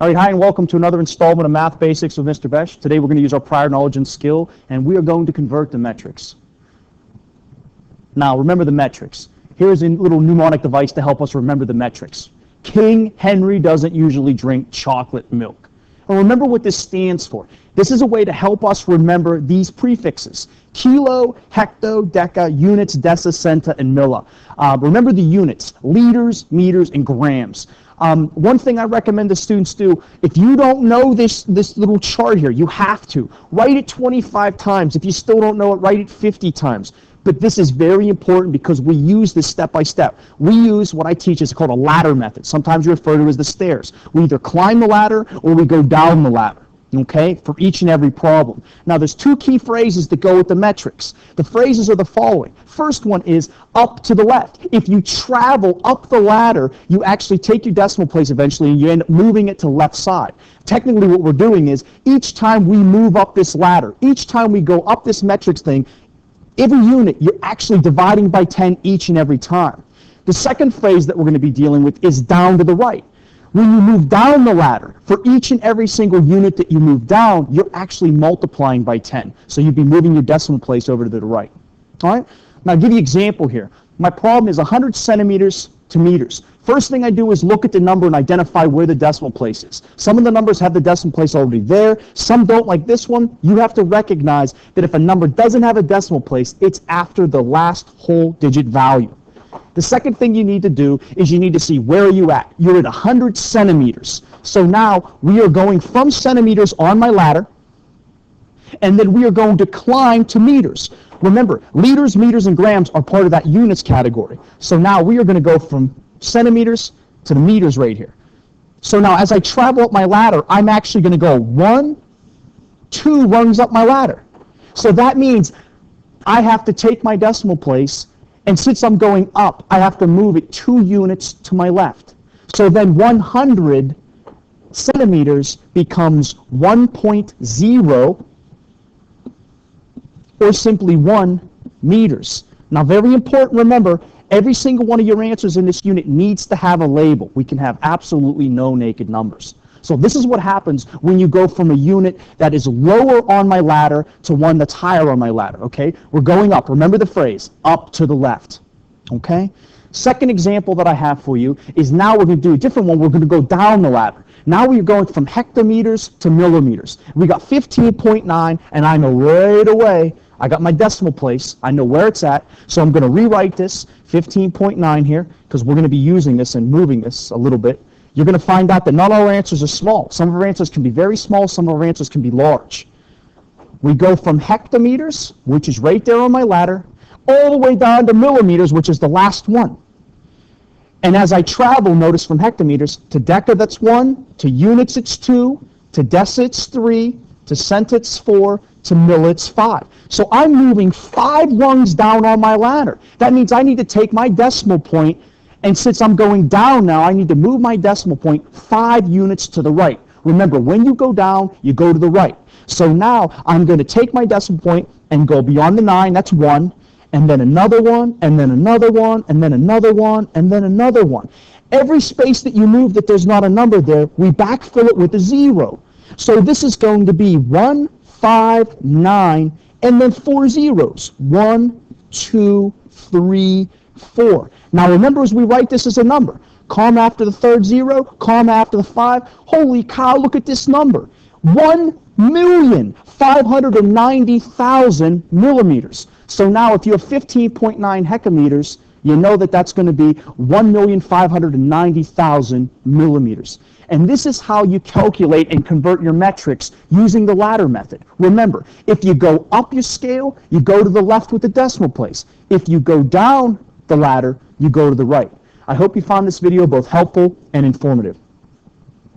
All right, hi, and welcome to another installment of Math Basics with Mr. Besh. Today we're going to use our prior knowledge and skill, and we are going to convert the metrics. Now, remember the metrics. Here's a little mnemonic device to help us remember the metrics. King Henry doesn't usually drink chocolate milk. And remember what this stands for. This is a way to help us remember these prefixes. Kilo, hecto, deca, units, deci, centa, and milli. Remember the units, liters, meters, and grams. One thing I recommend the students do, if you don't know this little chart here, you have to. Write it 25 times. If you still don't know it, write it 50 times. But this is very important because we use this step by step. We use what I teach is called a ladder method. Sometimes you refer to as the stairs. We either climb the ladder or we go down the ladder, okay, for each and every problem. Now, there's two key phrases that go with the metrics. The phrases are the following. First one is up to the left. If you travel up the ladder, you actually take your decimal place eventually and you end up moving it to left side. Technically, what we're doing is each time we move up this ladder, each time we go up this metrics thing, every unit, you're actually dividing by 10 each and every time. The second phrase that we're going to be dealing with is down to the right. When you move down the ladder, for each and every single unit that you move down, you're actually multiplying by 10. So you'd be moving your decimal place over to the right. All right? Now, I'll give you an example here. My problem is 100 centimeters to meters. First thing I do is look at the number and identify where the decimal place is. Some of the numbers have the decimal place already there. Some don't, like this one. You have to recognize that if a number doesn't have a decimal place, it's after the last whole digit value. The second thing you need to do is you need to see where are you at. You're at 100 centimeters. So now we are going from centimeters on my ladder, and then we are going to climb to meters. Remember, liters, meters, and grams are part of that units category. So now we are going to go from centimeters to the meters right here. So now as I travel up my ladder, I'm actually going to go 1, 2 rungs up my ladder. So that means I have to take my decimal place, and since I'm going up, I have to move it 2 units to my left. So then 100 centimeters becomes 1.0, or simply 1 meters. Now, very important, remember, every single one of your answers in this unit needs to have a label. We can have absolutely no naked numbers. So this is what happens when you go from a unit that is lower on my ladder to one that's higher on my ladder, okay? We're going up. Remember the phrase, up to the left, okay? Second example that I have for you is now we're going to do a different one. We're going to go down the ladder. Now we're going from hectometers to millimeters. We got 15.9, and I know right away I got my decimal place. I know where it's at. So I'm going to rewrite this 15.9 here because we're going to be using this and moving this a little bit. You're going to find out that not all our answers are small. Some of our answers can be very small. Some of our answers can be large. We go from hectometers, which is right there on my ladder, all the way down to millimeters, which is the last one. And as I travel, notice from hectometers to deca, that's 1, to units, it's 2, to deci, it's 3, to cent, it's 4, to mill, it's 5. So I'm moving 5 rungs down on my ladder. That means I need to take my decimal point, and since I'm going down now, I need to move my decimal point 5 units to the right. Remember, when you go down, you go to the right. So now I'm going to take my decimal point and go beyond the 9, that's 1, and then another one, and then another one, and then another one, and then another one. Every space that you move that there's not a number there, we backfill it with a 0. So this is going to be 1, 5, 9, and then 4 zeros. 1, 2, 3, 4. Now remember, as we write this as a number, comma after the third 0, comma after the 5. Holy cow, look at this number. 1,590,000 millimeters. So now if you have 15.9 hecameters, you know that that's going to be 1,590,000 millimeters. And this is how you calculate and convert your metrics using the ladder method. Remember, if you go up your scale, you go to the left with the decimal place. If you go down the ladder, you go to the right. I hope you found this video both helpful and informative.